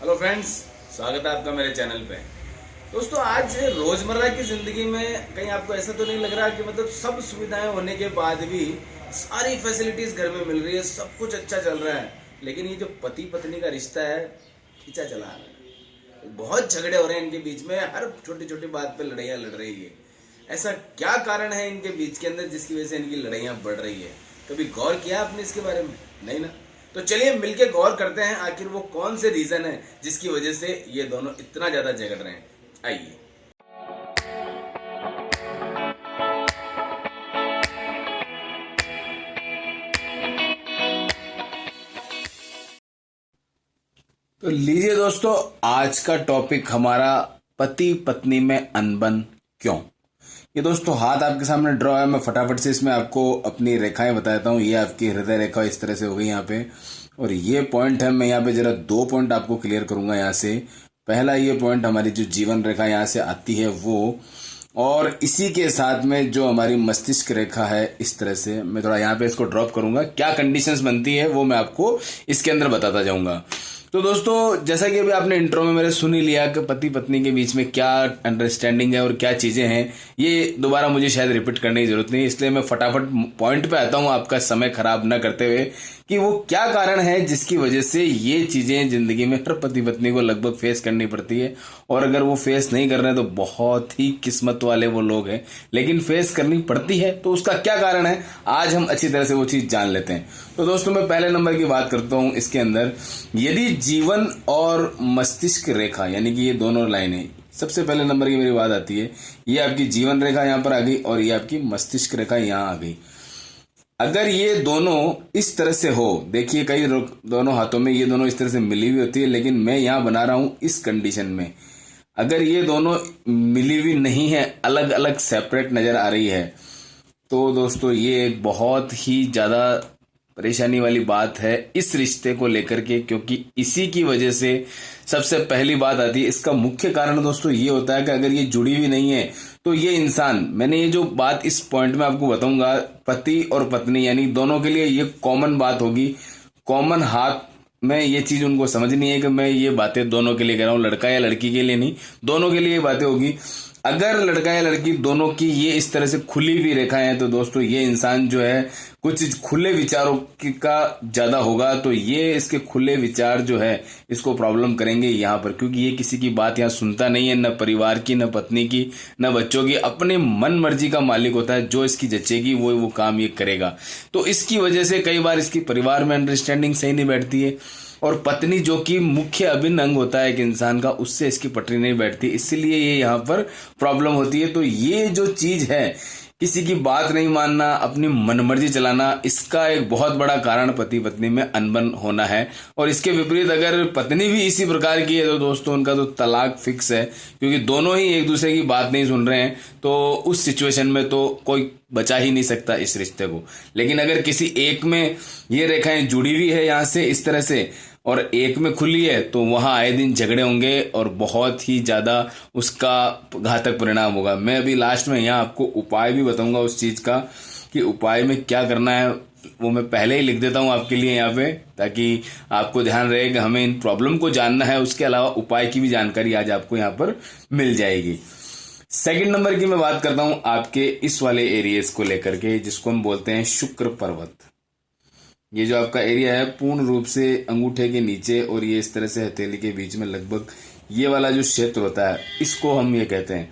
Hello friends, स्वागत है आपका मेरे चैनल पे। दोस्तों, आज रोजमर्रा की जिंदगी में कहीं आपको ऐसा तो नहीं लग रहा कि मतलब सब सुविधाएं होने के बाद भी सारी फैसिलिटीज घर में मिल रही है, सब कुछ अच्छा चल रहा है, लेकिन ये जो पति पत्नी का रिश्ता है खींचा चला आ रहा है। बहुत झगड़े हो रहे हैं इनके बीच में, हर छोटी छोटी बात पे लड़ाइयाँ लड़ रही है। ऐसा क्या कारण है इनके बीच के अंदर जिसकी वजह से इनकी लड़ाइयाँ बढ़ रही है? कभी गौर किया आपने इसके बारे में? नहीं ना? तो चलिए मिलके गौर करते हैं आखिर वो कौन से रीजन है जिसकी वजह से ये दोनों इतना ज्यादा झगड़ रहे हैं। आइए। तो लीजिए दोस्तों, आज का टॉपिक हमारा पति पत्नी में अनबन क्यों। ये दोस्तों हाथ आपके सामने ड्रॉ है, मैं फटाफट से इसमें आपको अपनी रेखाएं बता देता हूँ। ये आपकी हृदय रेखा इस तरह से हो गई यहाँ पे, और ये पॉइंट है। मैं यहाँ पे जरा 2 पॉइंट आपको क्लियर करूंगा यहाँ से। पहला ये पॉइंट हमारी जो जीवन रेखा यहाँ से आती है वो, और इसी के साथ में जो हमारी मस्तिष्क रेखा है इस तरह से। मैं थोड़ा यहाँ पे इसको ड्रॉप करूंगा, क्या कंडीशंस बनती है वो मैं आपको इसके अंदर बताता जाऊंगा। तो दोस्तों, जैसा कि अभी आपने इंट्रो में मेरे सुन ही लिया कि पति पत्नी के बीच में क्या अंडरस्टैंडिंग है और क्या चीजें हैं, ये दोबारा मुझे शायद रिपीट करने की जरूरत नहीं, इसलिए मैं फटाफट पॉइंट पे आता हूँ आपका समय खराब न करते हुए, कि वो क्या कारण है जिसकी वजह से ये चीजें जिंदगी में हर पति पत्नी को लगभग फेस करनी पड़ती है। और अगर वो फेस नहीं कर रहे हैं तो बहुत ही किस्मत वाले वो लोग हैं, लेकिन फेस करनी पड़ती है। तो उसका क्या कारण है, आज हम अच्छी तरह से वो चीज जान लेते हैं। तो दोस्तों, मैं पहले नंबर की बात करता हूं इसके अंदर। यदि जीवन और मस्तिष्क रेखा यानी कि ये दोनों लाइनें, सबसे पहले नंबर की मेरी बात आती है, ये आपकी जीवन रेखा यहां पर आ गई और ये आपकी मस्तिष्क रेखा यहां आ गई। अगर ये दोनों इस तरह से हो, देखिए कई दोनों हाथों में ये दोनों इस तरह से मिली हुई होती है, लेकिन मैं यहां बना रहा हूं इस कंडीशन में। अगर ये दोनों मिली हुई नहीं है, अलग अलग सेपरेट नजर आ रही है, तो दोस्तों ये एक बहुत ही ज्यादा परेशानी वाली बात है इस रिश्ते को लेकर के, क्योंकि इसी की वजह से सबसे पहली बात आती है। इसका मुख्य कारण दोस्तों ये होता है कि अगर ये जुड़ी हुई नहीं है तो ये इंसान, मैंने ये जो बात इस पॉइंट में आपको बताऊंगा, पति और पत्नी यानी दोनों के लिए ये कॉमन बात होगी, कॉमन हाथ में ये चीज उनको समझनी है कि मैं ये बातें दोनों के लिए कह रहा हूँ, लड़का या लड़की के लिए नहीं, दोनों के लिए ये बातें होगी। अगर लड़का या लड़की दोनों की ये इस तरह से खुली हुई रेखाएं हैं तो दोस्तों ये इंसान जो है कुछ खुले विचारों का ज्यादा होगा, तो ये इसके खुले विचार जो है इसको प्रॉब्लम करेंगे यहाँ पर, क्योंकि ये किसी की बात यहाँ सुनता नहीं है, न परिवार की, न पत्नी की, न बच्चों की, अपने मन मर्जी का मालिक होता है। जो इसकी जचेगी वो काम ये करेगा। तो इसकी वजह से कई बार इसकी परिवार में अंडरस्टैंडिंग सही नहीं बैठती है, और पत्नी जो कि मुख्य अभिन्न अंग होता है एक इंसान का, उससे इसकी पटरी नहीं बैठती, इसीलिए ये यहाँ पर प्रॉब्लम होती है। तो ये जो चीज है, किसी की बात नहीं मानना, अपनी मनमर्जी चलाना, इसका एक बहुत बड़ा कारण पति पत्नी में अनबन होना है। और इसके विपरीत अगर पत्नी भी इसी प्रकार की है तो दोस्तों उनका तो तलाक फिक्स है, क्योंकि दोनों ही एक दूसरे की बात नहीं सुन रहे हैं। तो उस सिचुएशन में तो कोई बचा ही नहीं सकता इस रिश्ते को। लेकिन अगर किसी एक में ये रेखाएं जुड़ी हुई है यहाँ से इस तरह से, और एक में खुली है, तो वहां आए दिन झगड़े होंगे और बहुत ही ज्यादा उसका घातक परिणाम होगा। मैं अभी लास्ट में यहाँ आपको उपाय भी बताऊंगा उस चीज का, कि उपाय में क्या करना है, वो मैं पहले ही लिख देता हूं आपके लिए यहाँ पे, ताकि आपको ध्यान रहे कि हमें इन प्रॉब्लम को जानना है, उसके अलावा उपाय की भी जानकारी आज आपको यहाँ पर मिल जाएगी। सेकंड नंबर की मैं बात करता हूं आपके इस वाले एरियाज को लेकर के, जिसको हम बोलते हैं शुक्र पर्वत। ये जो आपका एरिया है पूर्ण रूप से अंगूठे के नीचे और ये इस तरह से हथेली के बीच में लगभग ये वाला जो क्षेत्र होता है, इसको हम ये कहते हैं।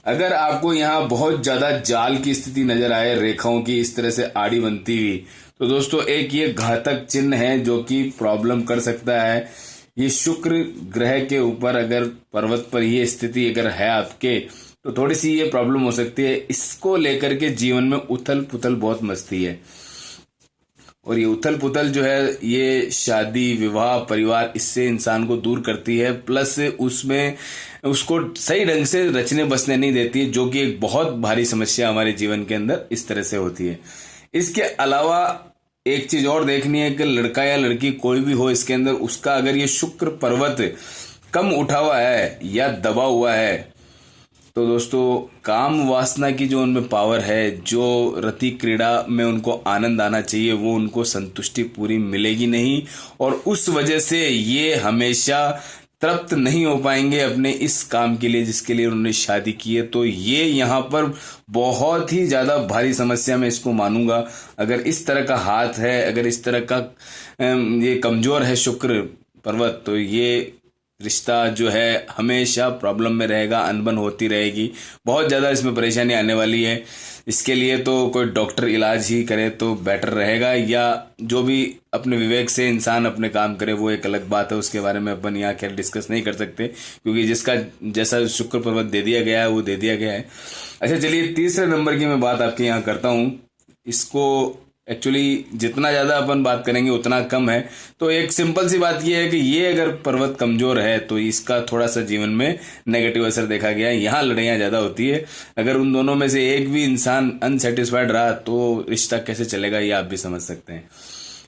अगर आपको यहाँ बहुत ज्यादा जाल की स्थिति नजर आए, रेखाओं की इस तरह से आड़ी बनती हुई, तो दोस्तों एक ये घातक चिन्ह है जो कि प्रॉब्लम कर सकता है। ये शुक्र ग्रह के ऊपर अगर पर्वत पर ये स्थिति अगर है आपके, तो थोड़ी सी ये प्रॉब्लम हो सकती है। इसको लेकर के जीवन में उथल पुथल बहुत मचती है, और ये उथल पुथल जो है ये शादी विवाह परिवार इससे इंसान को दूर करती है, प्लस उसमें उसको सही ढंग से रचने बसने नहीं देती है, जो कि एक बहुत भारी समस्या हमारे जीवन के अंदर इस तरह से होती है। इसके अलावा एक चीज और देखनी है कि लड़का या लड़की कोई भी हो इसके अंदर, उसका अगर ये शुक्र पर्वत कम उठा हुआ है या दबा हुआ है, तो दोस्तों काम वासना की जो उनमें पावर है, जो रति क्रीड़ा में उनको आनंद आना चाहिए, वो उनको संतुष्टि पूरी मिलेगी नहीं, और उस वजह से ये हमेशा तृप्त नहीं हो पाएंगे अपने इस काम के लिए जिसके लिए उन्होंने शादी की है। तो ये यहाँ पर बहुत ही ज़्यादा भारी समस्या मैं इसको मानूंगा। अगर इस तरह का हाथ है, अगर इस तरह का ये कमज़ोर है शुक्र पर्वत, तो ये रिश्ता जो है हमेशा प्रॉब्लम में रहेगा, अनबन होती रहेगी, बहुत ज़्यादा इसमें परेशानी आने वाली है। इसके लिए तो कोई डॉक्टर इलाज ही करे तो बेटर रहेगा, या जो भी अपने विवेक से इंसान अपने काम करे वो एक अलग बात है, उसके बारे में अपन यहाँ खैर डिस्कस नहीं कर सकते, क्योंकि जिसका जैसा शुक्र पर्वत दे दिया गया है वो दे दिया गया है। अच्छा चलिए, तीसरे नंबर की मैं बात आपके यहाँ करता हूँ। इसको एक्चुअली जितना ज़्यादा अपन बात करेंगे उतना कम है। तो एक सिंपल सी बात यह है कि ये अगर पर्वत कमज़ोर है तो इसका थोड़ा सा जीवन में नेगेटिव असर देखा गया है, यहाँ लड़ाइयाँ ज़्यादा होती है। अगर उन दोनों में से एक भी इंसान अनसेटिस्फाइड रहा तो रिश्ता कैसे चलेगा ये आप भी समझ सकते हैं।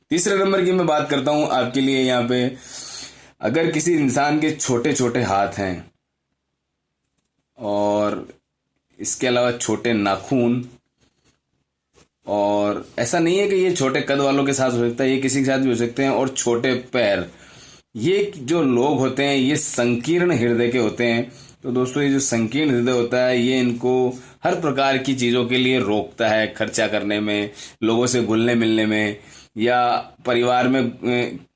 तीसरे नंबर की मैं बात करता हूँ आपके लिए यहाँ पे, अगर किसी इंसान के छोटे छोटे हाथ हैं और इसके अलावा छोटे नाखून, और ऐसा नहीं है कि ये छोटे कद वालों के साथ हो सकता है, ये किसी के साथ भी हो सकते हैं, और छोटे पैर, ये जो लोग होते हैं ये संकीर्ण हृदय के होते हैं। तो दोस्तों ये जो संकीर्ण हृदय होता है ये इनको हर प्रकार की चीज़ों के लिए रोकता है, खर्चा करने में, लोगों से घुलने मिलने में, या परिवार में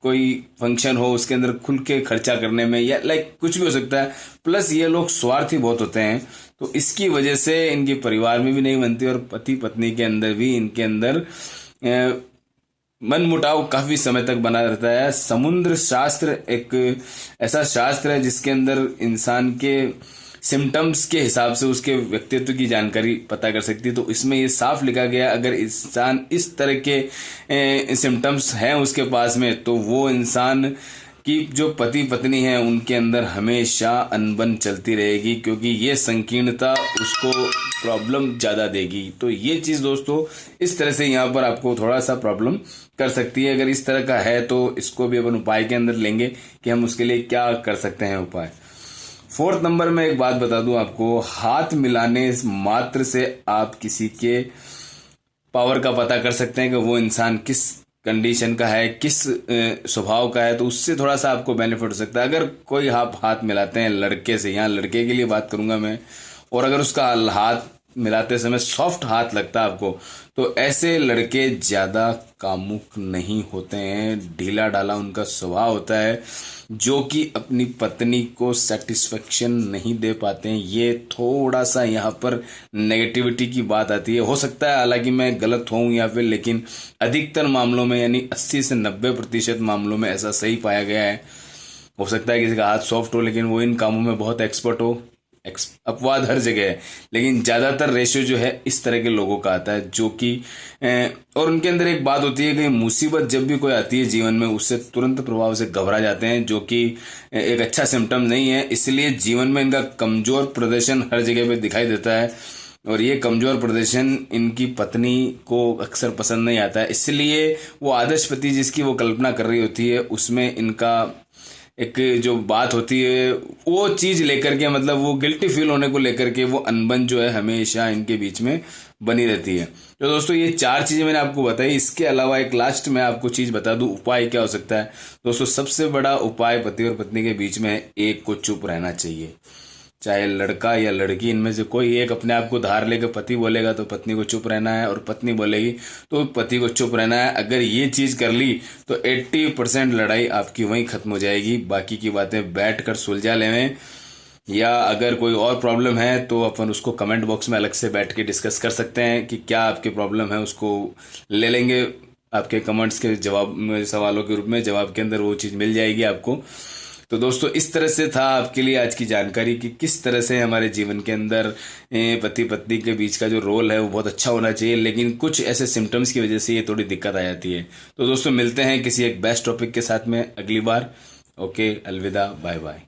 कोई फंक्शन हो उसके अंदर खुल के खर्चा करने में, या लाइक कुछ भी हो सकता है। प्लस ये लोग स्वार्थी बहुत होते हैं, तो इसकी वजह से इनके परिवार में भी नहीं बनती और पति पत्नी के अंदर भी इनके अंदर मन मुटाव काफी समय तक बना रहता है। समुद्र शास्त्र एक ऐसा शास्त्र है जिसके अंदर इंसान के सिम्टम्स के हिसाब से उसके व्यक्तित्व की जानकारी पता कर सकती है। तो इसमें ये साफ लिखा गया, अगर इंसान इस तरह के सिम्टम्स हैं उसके पास में, तो वो इंसान कि जो पति पत्नी है उनके अंदर हमेशा अनबन चलती रहेगी, क्योंकि ये संकीर्णता उसको प्रॉब्लम ज़्यादा देगी। तो ये चीज़ दोस्तों इस तरह से यहाँ पर आपको थोड़ा सा प्रॉब्लम कर सकती है। अगर इस तरह का है तो इसको भी अपन उपाय के अंदर लेंगे कि हम उसके लिए क्या कर सकते हैं उपाय। फोर्थ नंबर में एक बात बता दूं आपको, हाथ मिलाने मात्र से आप किसी के पावर का पता कर सकते हैं कि वो इंसान किस कंडीशन का है, किस स्वभाव का है, तो उससे थोड़ा सा आपको बेनिफिट हो सकता है। अगर कोई आप हाथ मिलाते हैं लड़के से, यहाँ लड़के के लिए बात करूंगा मैं, और अगर उसका हाथ मिलाते समय सॉफ्ट हाथ लगता है आपको, तो ऐसे लड़के ज़्यादा कामुक नहीं होते हैं, ढीला ढाला उनका स्वभाव होता है, जो कि अपनी पत्नी को सेटिस्फेक्शन नहीं दे पाते हैं। ये थोड़ा सा यहाँ पर नेगेटिविटी की बात आती है। हो सकता है हालांकि मैं गलत हूँ या फिर, लेकिन अधिकतर मामलों में यानी 80 से 90% मामलों में ऐसा सही पाया गया है। हो सकता है किसी का हाथ सॉफ्ट हो लेकिन वो इन कामों में बहुत एक्सपर्ट हो, अपवाद हर जगह है, लेकिन ज़्यादातर रेशियो जो है इस तरह के लोगों का आता है, जो कि और उनके अंदर एक बात होती है कि मुसीबत जब भी कोई आती है जीवन में उससे तुरंत प्रभाव से घबरा जाते हैं, जो कि एक अच्छा सिम्टम नहीं है। इसलिए जीवन में इनका कमज़ोर प्रदर्शन हर जगह पे दिखाई देता है, और ये कमज़ोर प्रदर्शन इनकी पत्नी को अक्सर पसंद नहीं आता है। इसलिए वो आदर्श पति जिसकी वो कल्पना कर रही होती है उसमें इनका एक जो बात होती है वो चीज़ लेकर के, मतलब वो गिल्टी फील होने को लेकर के वो अनबन जो है हमेशा इनके बीच में बनी रहती है। तो दोस्तों ये 4 चीज़ें मैंने आपको बताई। इसके अलावा एक लास्ट में आपको चीज़ बता दूं उपाय क्या हो सकता है। दोस्तों सबसे बड़ा उपाय पति और पत्नी के बीच में एक को चुप रहना चाहिए, चाहे लड़का या लड़की, इनमें से कोई एक अपने आप को धार लेकर पति बोलेगा तो पत्नी को चुप रहना है, और पत्नी बोलेगी तो पति को चुप रहना है। अगर ये चीज़ कर ली तो 80% लड़ाई आपकी वहीं खत्म हो जाएगी। बाकी की बातें बैठ कर सुलझा लें, या अगर कोई और प्रॉब्लम है तो अपन उसको कमेंट बॉक्स में अलग से बैठ के डिस्कस कर सकते हैं कि क्या आपकी प्रॉब्लम है, उसको ले लेंगे। आपके कमेंट्स के जवाब सवालों के रूप में जवाब के अंदर वो चीज़ मिल जाएगी आपको। तो दोस्तों इस तरह से था आपके लिए आज की जानकारी कि किस तरह से हमारे जीवन के अंदर पति पत्नी के बीच का जो रोल है वो बहुत अच्छा होना चाहिए, लेकिन कुछ ऐसे सिम्टम्स की वजह से ये थोड़ी दिक्कत आ जाती है। तो दोस्तों मिलते हैं किसी एक बेस्ट टॉपिक के साथ में अगली बार। ओके, अलविदा, बाय बाय।